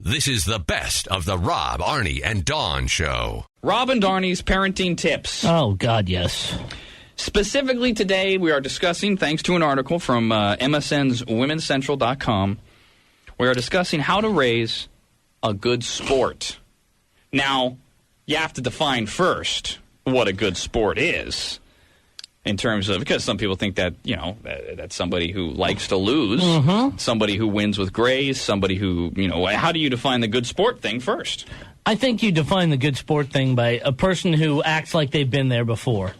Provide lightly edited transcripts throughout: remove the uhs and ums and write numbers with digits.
This is the best of the Rob, Arnie, and Dawn Show. Rob and Arnie's parenting tips. Oh, God, yes. Specifically today, we are discussing, thanks to an article from MSN's WomenCentral.com, we are discussing how to raise a good sport. Now, you have to define first what a good sport is. In terms of, because some people think that, you know, that's somebody who likes to lose, somebody who wins with grace, somebody who, you know, how do you define the good sport thing first? I think you define the good sport thing by a person who acts like they've been there before.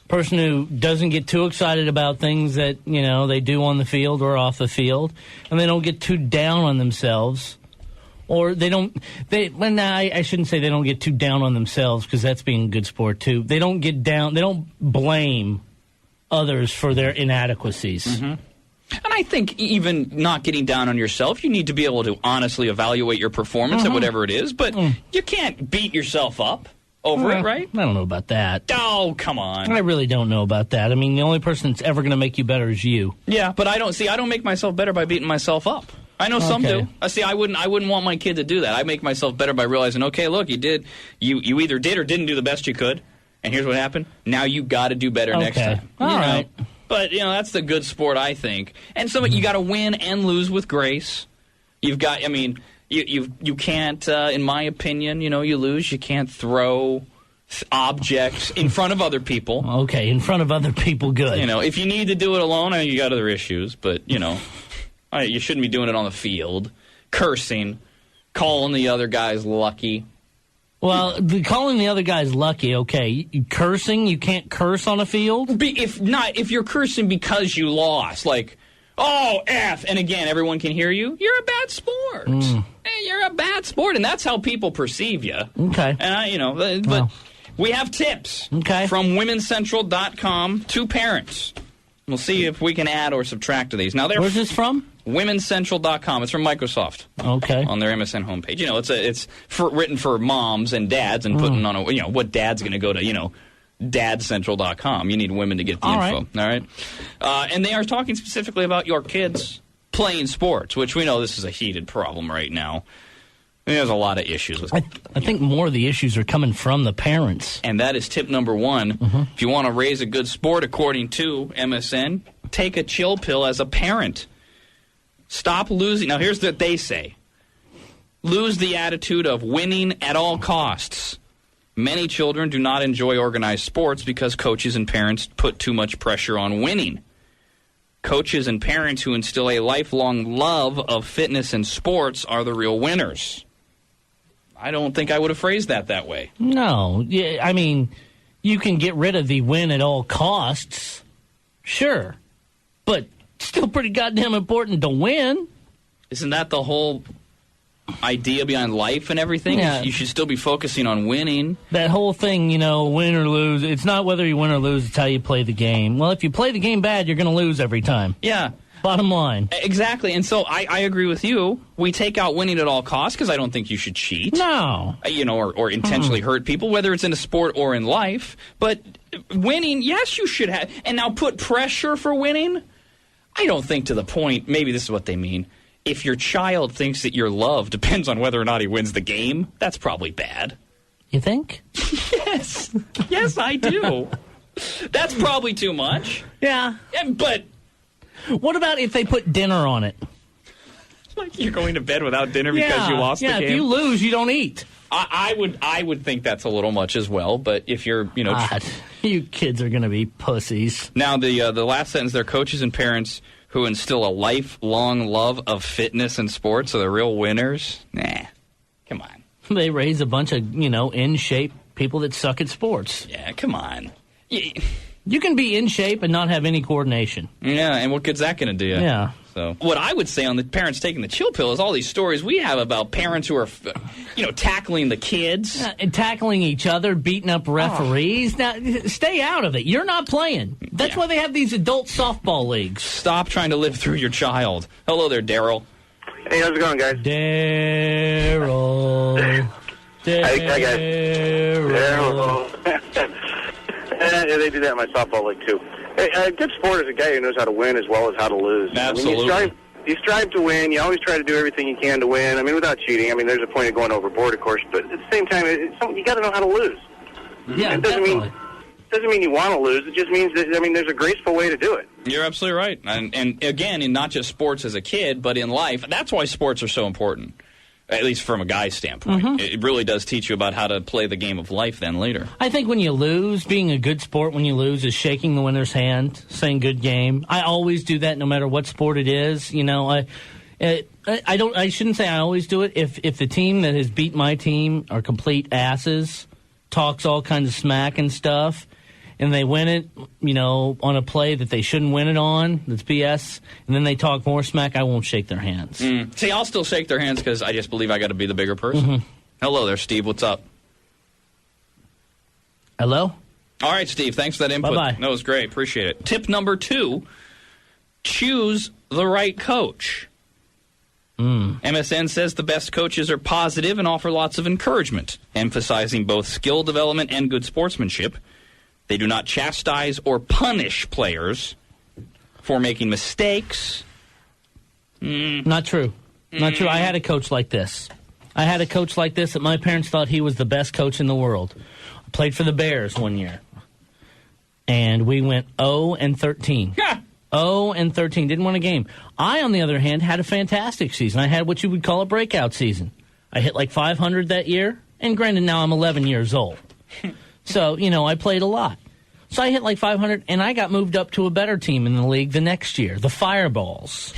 Person who doesn't get too excited about things that, you know, they do on the field or off the field, and they don't get too down on themselves. Or I shouldn't say they don't get too down on themselves, because that's being a good sport too. They don't get down, they don't blame others for their inadequacies. And I think even not getting down on yourself, you need to be able to honestly evaluate your performance at whatever it is, but you can't beat yourself up over it, right? I don't know about that. Oh, come on. I really don't know about that. I mean, the only person that's ever going to make you better is you. Yeah, but I don't make myself better by beating myself up. I know some do. See, I wouldn't want my kid to do that. I make myself better by realizing, okay, look, you either did or didn't do the best you could, and here's what happened. Now you got to do better next time. All right. But, you know, that's the good sport, I think. And so you got to win and lose with grace. You've got, I mean, you can't, in my opinion, you know, you lose. You can't throw objects in front of other people. Okay, in front of other people, good. You know, if you need to do it alone, you got other issues, but, you know. You shouldn't be doing it on the field. Cursing, calling the other guys lucky. Well, calling the other guys lucky, okay. Cursing, you can't curse on a field? If you're cursing because you lost, like, oh, F, and again, everyone can hear you, you're a bad sport. Hey, you're a bad sport, and that's how people perceive you. Okay. And, but we have tips from WomenCentral.com to parents. We'll see if we can add or subtract to these. Now, where's this from? WomenCentral.com. It's from Microsoft. Okay. On their MSN homepage. You know, it's written for moms and dads, and putting on what dad's going to go to, dadcentral.com. You need women to get the info. All right. And they are talking specifically about your kids playing sports, which we know this is a heated problem right now. There's a lot of issues with it. I think more of the issues are coming from the parents. And that is tip number one. If you want to raise a good sport, according to MSN, take a chill pill as a parent. Stop losing. Now, here's what they say. Lose the attitude of winning at all costs. Many children do not enjoy organized sports because coaches and parents put too much pressure on winning. Coaches and parents who instill a lifelong love of fitness and sports are the real winners. I don't think I would have phrased that way. No. Yeah, I mean, you can get rid of the win at all costs. Sure. But still pretty goddamn important to win. Isn't that the whole idea behind life and everything? Yeah. You should still be focusing on winning. That whole thing, win or lose, it's not whether you win or lose, it's how you play the game. Well, if you play the game bad, you're going to lose every time. Yeah. Bottom line. Exactly. And so I agree with you. We take out winning at all costs because I don't think you should cheat. No. Or intentionally hurt people, whether it's in a sport or in life. But winning, yes, you should have. And now put pressure for winning? I don't think to the point, maybe this is what they mean. If your child thinks that your love depends on whether or not he wins the game, that's probably bad. You think? Yes. Yes, I do. That's probably too much. Yeah. But what about if they put dinner on it? Like you're going to bed without dinner because you lost the game? Yeah, if you lose, you don't eat. I would think that's a little much as well, but if you're, God, you kids are going to be pussies. Now, the last sentence there, coaches and parents who instill a lifelong love of fitness and sports are the real winners? Nah, come on. They raise a bunch of, in shape people that suck at sports. Yeah, come on. You can be in shape and not have any coordination. Yeah, and what good's that going to do you? Yeah. So what I would say on the parents taking the chill pill is all these stories we have about parents who are, tackling the kids. And tackling each other, beating up referees. Now, stay out of it. You're not playing. That's why they have these adult softball leagues. Stop trying to live through your child. Hello there, Daryl. Hey, how's it going, guys? Daryl. Hi, guys. Daryl. Yeah, they do that in my softball league, too. Hey, a good sport is a guy who knows how to win as well as how to lose. Absolutely. When You strive to win. You always try to do everything you can to win. I mean, without cheating. I mean, there's a point of going overboard, of course, but at the same time, you got to know how to lose. Yeah, it doesn't definitely. doesn't mean you want to lose. It just means that, I mean, there's a graceful way to do it. You're absolutely right. And again, in not just sports as a kid, but in life, that's why sports are so important, at least from a guy's standpoint. It really does teach you about how to play the game of life then later. I think when you lose, being a good sport when you lose is shaking the winner's hand, saying good game. I always do that no matter what sport it is. You know, I shouldn't say I always do it. If the team that has beat my team are complete asses, talks all kinds of smack and stuff, and they win it, you know, on a play that they shouldn't win it on, that's BS, and then they talk more smack, I won't shake their hands. See, I'll still shake their hands because I just believe I got to be the bigger person. Hello there, Steve. What's up? Hello? All right, Steve. Thanks for that input. Bye-bye. That was great. Appreciate it. Tip number 2, choose the right coach. MSN says the best coaches are positive and offer lots of encouragement, emphasizing both skill development and good sportsmanship. They do not chastise or punish players for making mistakes. Not true. Not true. I had a coach like this. That my parents thought he was the best coach in the world. I played for the Bears one year, and we went 0-13. 0-13. Didn't win a game. I, on the other hand, had a fantastic season. I had what you would call a breakout season. I hit like 500 that year, and granted, now I'm 11 years old. So, you know, I played a lot. So I hit like 500, and I got moved up to a better team in the league the next year, the Fireballs.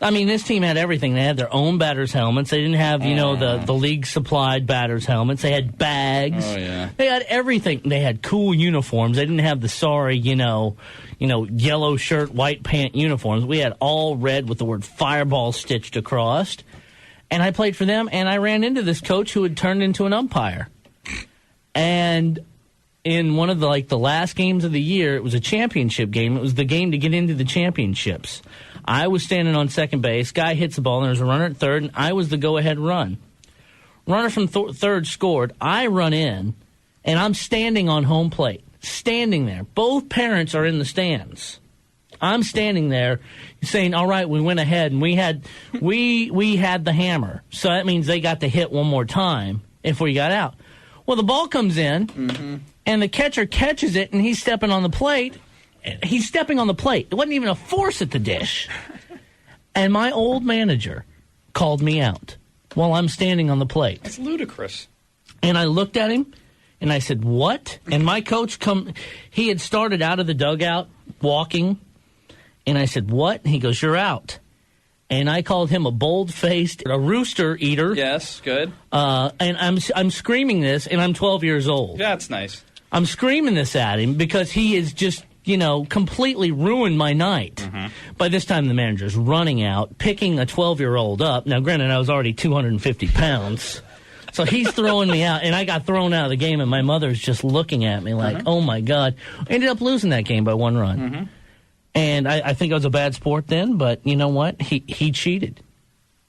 I mean, this team had everything. They had their own batter's helmets. They didn't have, you know, the league-supplied batter's helmets. They had bags. Oh, yeah. They had everything. They had cool uniforms. They didn't have the sorry, you know, yellow shirt, white pant uniforms. We had all red with the word Fireball stitched across. And I played for them, and I ran into this coach who had turned into an umpire. And in one of the last games of the year, it was a championship game. It was the game to get into the championships. I was standing on second base. Guy hits the ball, and there's a runner at third, and I was the go-ahead run. Runner from third scored. I run in, and I'm standing on home plate, standing there. Both parents are in the stands. I'm standing there saying, all right, we went ahead, and we had the hammer. So that means they got to hit one more time if we got out. Well, the ball comes in, and the catcher catches it, and he's stepping on the plate. He's stepping on the plate. It wasn't even a force at the dish. And my old manager called me out while I'm standing on the plate. That's ludicrous. And I looked at him, and I said, what? And my coach he had started out of the dugout walking, and I said, what? And he goes, you're out. And I called him a bold-faced, a rooster eater. Yes, good. And I'm screaming this, and I'm 12 years old. That's nice. I'm screaming this at him because he is just, you know, completely ruined my night. By this time, the manager's running out, picking a 12-year-old up. Now, granted, I was already 250 pounds. So he's throwing me out, and I got thrown out of the game, and my mother's just looking at me like, oh, my God. Ended up losing that game by 1 run. And I think I was a bad sport then, but you know what? He cheated.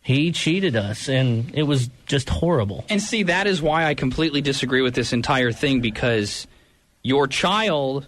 He cheated us, and it was just horrible. And see, that is why I completely disagree with this entire thing, because your child,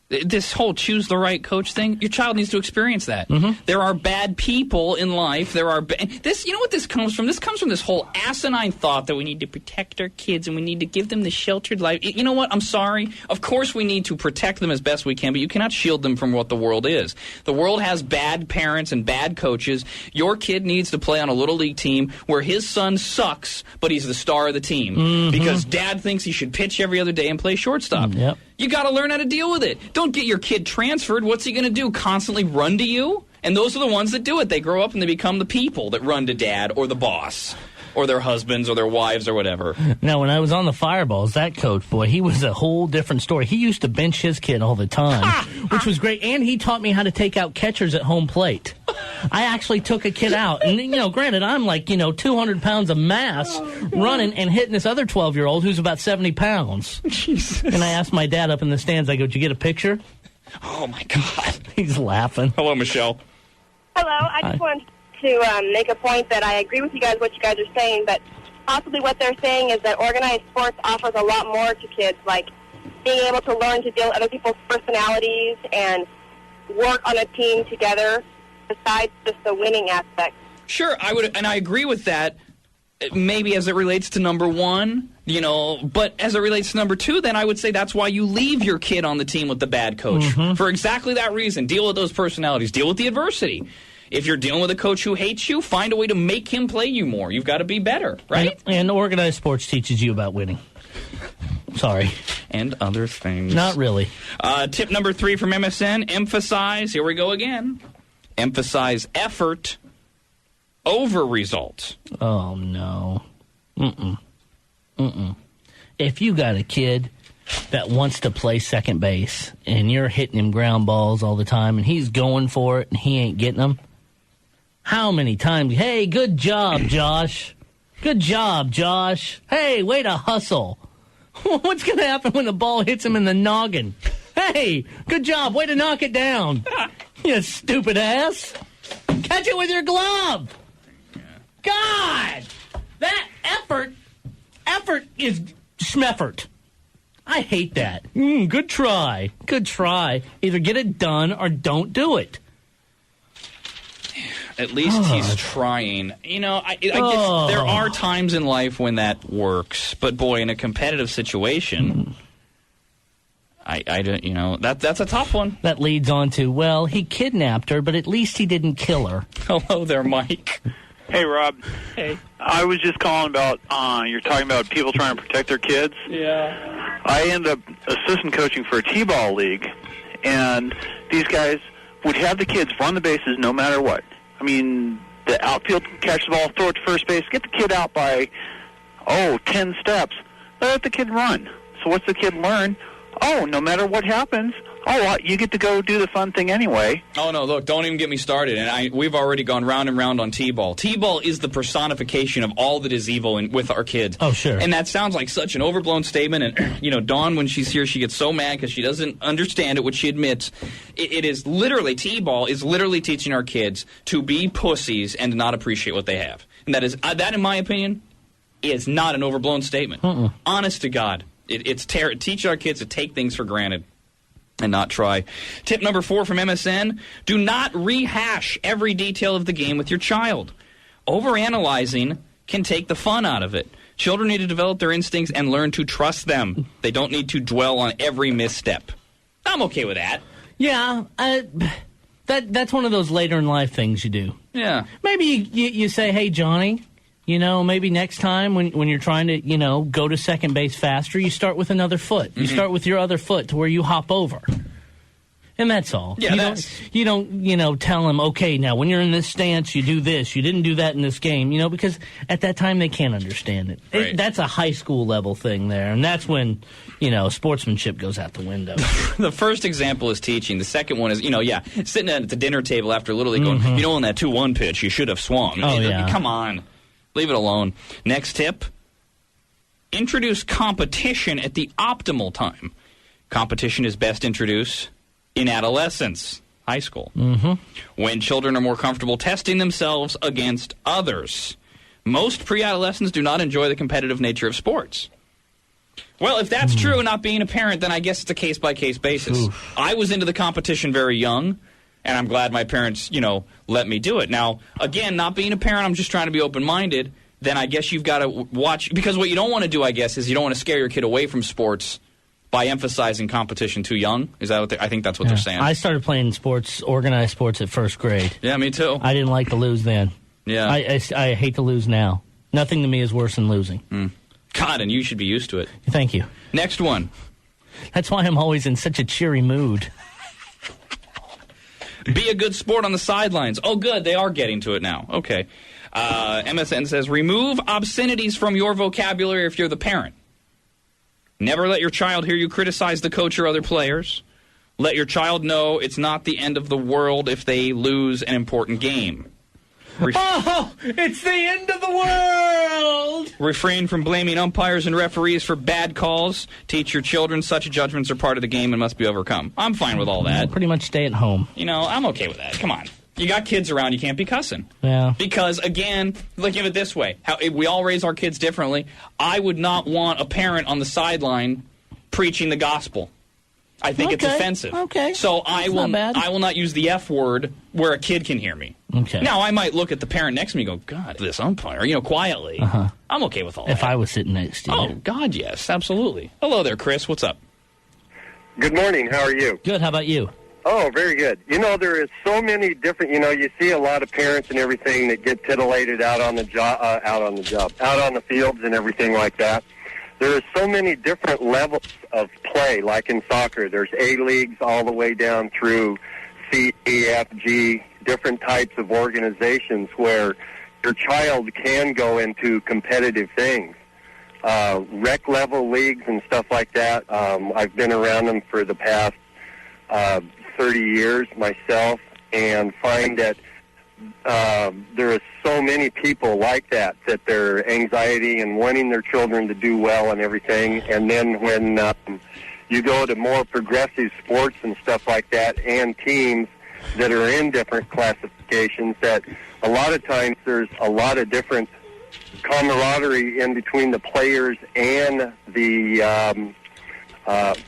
this whole choose the right coach thing, your child needs to experience that. There are bad people in life. There are this. You know what this comes from? This comes from this whole asinine thought that we need to protect our kids and we need to give them the sheltered life. You know what? I'm sorry. Of course we need to protect them as best we can, but you cannot shield them from what the world is. The world has bad parents and bad coaches. Your kid needs to play on a little league team where his son sucks, but he's the star of the team because dad thinks he should pitch every other day and play shortstop. You got to learn how to deal with it. Don't get your kid transferred. What's he going to do? Constantly run to you? And those are the ones that do it. They grow up and they become the people that run to dad or the boss or their husbands or their wives or whatever. Now, when I was on the Fireballs, that coach, boy, he was a whole different story. He used to bench his kid all the time, which was great. And he taught me how to take out catchers at home plate. I actually took a kid out. And, you know, granted, I'm like, 200 pounds of mass running and hitting this other 12-year-old who's about 70 pounds. Jesus. And I asked my dad up in the stands, I go, did you get a picture? Oh, my God. He's laughing. Hello, Michelle. Hello. I just wanted to make a point that I agree with you guys, what you guys are saying, but possibly what they're saying is that organized sports offers a lot more to kids, like being able to learn to deal with other people's personalities and work on a team together. besides just the winning aspect. Sure, I would, and I agree with that. Maybe as it relates to number one, but as it relates to number two, then I would say that's why you leave your kid on the team with the bad coach. For exactly that reason. Deal with those personalities. Deal with the adversity. If you're dealing with a coach who hates you, find a way to make him play you more. You've got to be better, right? And organized sports teaches you about winning. Sorry. And other things. Not really. Tip number 3 from MSN, emphasize, here we go again, emphasize effort over results. Oh, no. If you got a kid that wants to play second base and you're hitting him ground balls all the time and he's going for it and he ain't getting them, how many times, hey, good job, Josh. Good job, Josh. Hey, way to hustle. What's going to happen when the ball hits him in the noggin? Hey, good job. Way to knock it down. You stupid ass. Catch it with your glove. God, that effort is schmeffort. I hate that. Good try. Good try. Either get it done or don't do it. At least he's trying. I guess there are times in life when that works. But, boy, in a competitive situation, I don't, that's a tough one. That leads on to, well, he kidnapped her, but at least he didn't kill her. Hello there, Mike. Hey, Rob. Hey. I was just calling about, you're talking about people trying to protect their kids. Yeah. I ended up assistant coaching for a T-ball league, and these guys would have the kids run the bases no matter what. I mean, the outfield catch the ball, throw it to first base, get the kid out by, 10 steps. Let the kid run. So what's the kid learn? No matter what happens, you get to go do the fun thing anyway. Oh, no, look, don't even get me started. And we've already gone round and round on T-ball. T-ball is the personification of all that is evil with our kids. Oh, sure. And that sounds like such an overblown statement. And, Dawn, when she's here, she gets so mad because she doesn't understand it, which she admits. It is literally, T-ball is literally teaching our kids to be pussies and to not appreciate what they have. And that, in my opinion, is not an overblown statement. Honest to God. It's teaching our kids to take things for granted and not try. Tip number 4 from MSN, do not rehash every detail of the game with your child. Overanalyzing can take the fun out of it. Children need to develop their instincts and learn to trust them. They don't need to dwell on every misstep. I'm okay with that. Yeah, that's one of those later in life things you do. Yeah. Maybe you say, hey, Johnny, maybe next time when you're trying to, go to second base faster, you start with another foot. You start with your other foot to where you hop over. And that's all. Yeah, you don't tell them, okay, now when you're in this stance, you do this. You didn't do that in this game, because at that time they can't understand it. Right. That's a high school level thing there. And that's when, sportsmanship goes out the window. The first example is teaching. The second one is, sitting at the dinner table after Little League going, on that 2-1 pitch, you should have swung. Oh, yeah. Come on. Leave it alone. Next tip, introduce competition at the optimal time. Competition is best introduced in adolescence, high school, when children are more comfortable testing themselves against others. Most pre-adolescents do not enjoy the competitive nature of sports. Well, if that's true, not being a parent, then I guess it's a case-by-case basis. Oof. I was into the competition very young, and I'm glad my parents, let me do it. Now, again, not being a parent, I'm just trying to be open-minded. Then I guess you've got to watch, because what you don't want to do, I guess, is you don't want to scare your kid away from sports by emphasizing competition too young. Is that what I think that's what they're saying. I started playing sports, organized sports at first grade. Yeah, me too. I didn't like to lose then. Yeah. I hate to lose now. Nothing to me is worse than losing. God, and you should be used to it. Thank you. Next one. That's why I'm always in such a cheery mood. Be a good sport on the sidelines. Oh, good. They are getting to it now. Okay. MSN says, remove obscenities from your vocabulary if you're the parent. Never let your child hear you criticize the coach or other players. Let your child know it's not the end of the world if they lose an important game. It's the end of the world! Refrain from blaming umpires and referees for bad calls. Teach your children such judgments are part of the game and must be overcome. I'm fine with all that. Pretty much stay at home. I'm okay with that. Come on. You got kids around, you can't be cussing. Yeah. Because, again, look at it this way. We all raise our kids differently. I would not want a parent on the sideline preaching the gospel. I think it's offensive. Okay. So I will not use the F word where a kid can hear me. Okay. Now, I might look at the parent next to me and go, God, this umpire, quietly. I'm okay with all that. If I was sitting next to you. Oh, God, yes, absolutely. Hello there, Chris. What's up? Good morning. How are you? Good. How about you? Oh, very good. There is so many different, you see a lot of parents and everything that get titillated out on the fields and everything like that. There are so many different levels of play, like in soccer. There's A-leagues all the way down through C, E, F, G, different types of organizations where your child can go into competitive things. Rec level leagues and stuff like that. I've been around them for the past 30 years myself, and find that there are so many people like that their anxiety and wanting their children to do well and everything. And then when you go to more progressive sports and stuff like that, and teams that are in different classifications, that a lot of times there's a lot of different camaraderie in between the players and the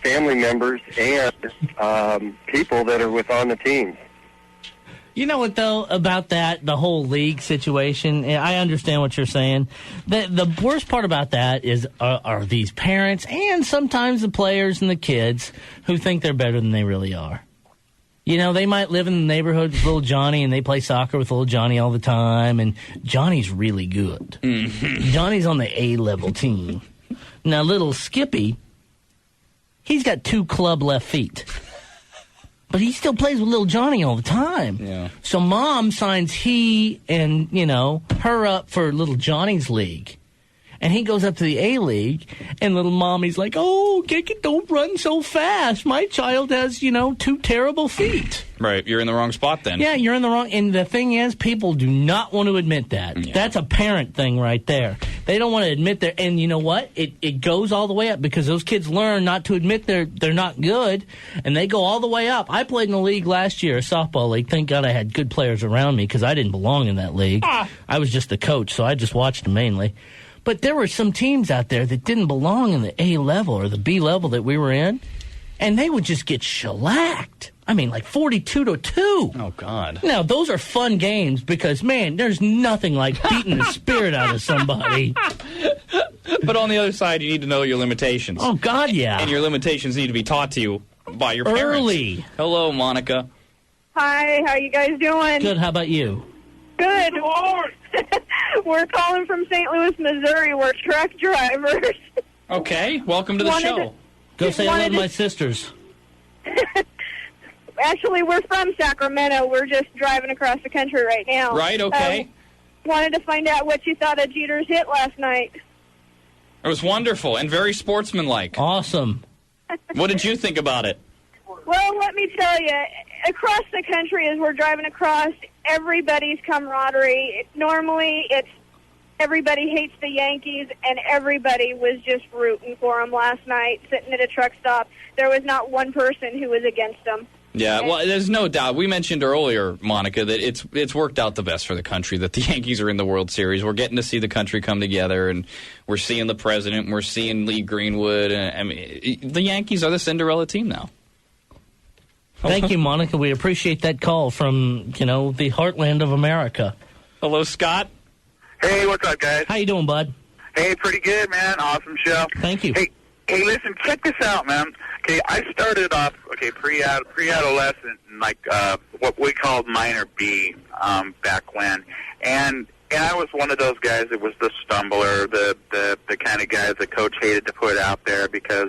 family members and people that are on the teams. You know what, though, about that, the whole league situation? I understand what you're saying. The worst part about that are these parents and sometimes the players and the kids who think they're better than they really are. They might live in the neighborhood with little Johnny, and they play soccer with little Johnny all the time, and Johnny's really good. Mm-hmm. Johnny's on the A-level team. Now, little Skippy, he's got 2 club left feet. But he still plays with little Johnny all the time. Yeah. So Mom signs he and, her up for little Johnny's league. And he goes up to the A-League, and little Mommy's like, oh, Kiki, don't run so fast. My child has, 2 terrible feet. Right. You're in the wrong spot then. Yeah, you're in the wrong. And the thing is, people do not want to admit that. Yeah. That's a parent thing right there. They don't want to admit that. And you know what? It goes all the way up because those kids learn not to admit they're not good, and they go all the way up. I played in a league last year, a softball league. Thank God I had good players around me because I didn't belong in that league. I was just the coach, so I just watched them mainly. But there were some teams out there that didn't belong in the A level or the B level that we were in, and they would just get shellacked. I mean, like 42-2. Oh, God. Now, those are fun games because, man, there's nothing like beating the spirit out of somebody. But on the other side, you need to know your limitations. Oh, God, yeah. And your limitations need to be taught to you by your parents. Early. Hello, Monica. Hi, how you guys doing? Good, how about you? Good. We're calling from St. Louis, Missouri. We're truck drivers. Okay, welcome to the show. Go say hello to my sisters. Actually, we're from Sacramento. We're just driving across the country right now. Right, okay. Wanted to find out what you thought of Jeter's hit last night. It was wonderful and very sportsmanlike. Awesome. What did you think about it? Well, let me tell you, across the country as we're driving across, everybody's camaraderie. Normally, it's everybody hates the Yankees, and everybody was just rooting for them last night, sitting at a truck stop. There was not one person who was against them. Yeah, well, there's no doubt. We mentioned earlier, Monica, that it's worked out the best for the country, that the Yankees are in the World Series. We're getting to see the country come together, and we're seeing the president, and we're seeing Lee Greenwood. And, I mean, the Yankees are the Cinderella team now. Thank you, Monica. We appreciate that call from, the heartland of America. Hello, Scott. Hey, what's up, guys? How you doing, bud? Hey, pretty good, man. Awesome show. Thank you. Hey, listen, check this out, man. Okay, I started off, pre-adolescent, like what we called minor B back when. And I was one of those guys that was the stumbler, the kind of guys that coach hated to put out there because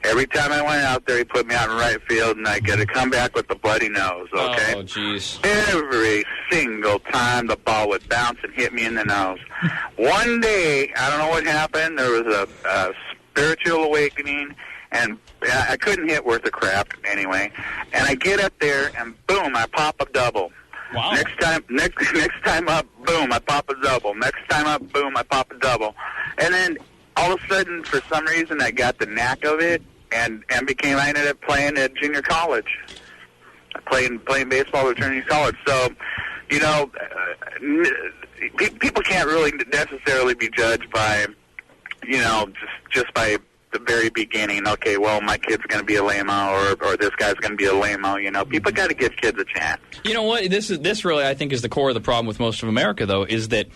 every time I went out there, he put me out in right field, and I got to come back with the bloody nose, okay? Oh, jeez. Every single time the ball would bounce and hit me in the nose. One day, I don't know what happened, there was a spiritual awakening, and I couldn't hit worth a crap anyway. And I get up there, and boom, I pop a double. Wow. Next time up, boom, I pop a double. Next time up, boom, I pop a double. And then all of a sudden, for some reason, I got the knack of it, and I ended up playing at junior college. Playing baseball at junior college. So, people can't really necessarily be judged by, just by the very beginning, okay, well, my kid's going to be a lame-o or this guy's going to be a lame-o, people got to give kids a chance. You know what? This really, I think, is the core of the problem with most of America, though, is that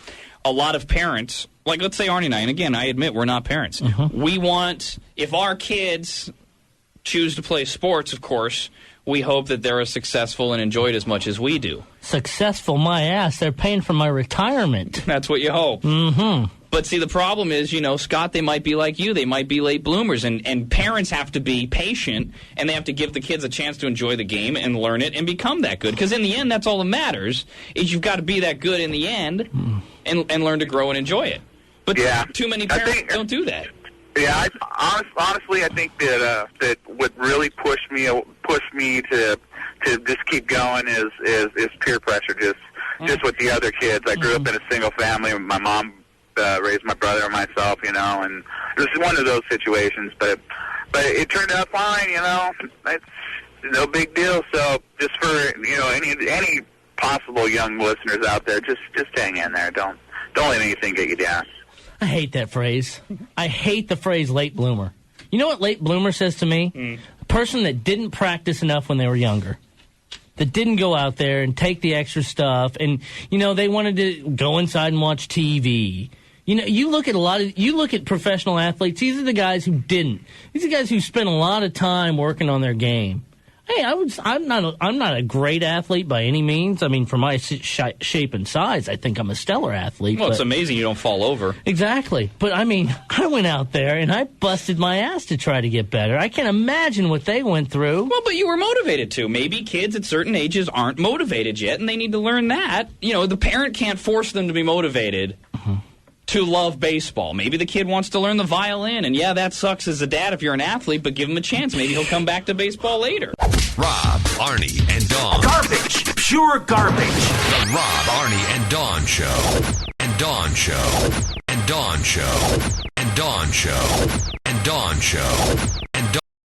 a lot of parents, like let's say Arnie and I, and again, I admit we're not parents. We want, if our kids choose to play sports, of course, we hope that they're as successful and enjoy it as much as we do. Successful, my ass. They're paying for my retirement. That's what you hope. But see, the problem is, Scott, they might be like you. They might be late bloomers. And parents have to be patient, and they have to give the kids a chance to enjoy the game and learn it and become that good. Because in the end, that's all that matters, is you've got to be that good in the end and learn to grow and enjoy it. But too many parents don't do that. Yeah, honestly, I think that what really pushed me to just keep going is peer pressure. Just with the other kids. I grew up in a single family. My mom raised my brother and myself, and it was one of those situations. But it turned out fine. It's no big deal. So just for any possible young listeners out there, just hang in there. Don't let anything get you down. I hate that phrase. I hate the phrase late bloomer. You know what late bloomer says to me? A person that didn't practice enough when they were younger. That didn't go out there and take the extra stuff. And, they wanted to go inside and watch TV. You look at professional athletes. These are the guys who didn't. These are guys who spent a lot of time working on their game. Hey, I'm not a great athlete by any means. I mean, for my shape and size, I think I'm a stellar athlete. Well, it's amazing you don't fall over. Exactly. But, I mean, I went out there and I busted my ass to try to get better. I can't imagine what they went through. Well, but you were motivated to. Maybe kids at certain ages aren't motivated yet, and they need to learn that. The parent can't force them to be motivated to love baseball. Maybe the kid wants to learn the violin, and that sucks as a dad if you're an athlete, but give him a chance. Maybe he'll come back to baseball later. Rob, Arnie, and Dawn. Garbage. Pure garbage. The Rob, Arnie, and Dawn Show. And Dawn Show. And Dawn Show. And Dawn Show. And Dawn Show.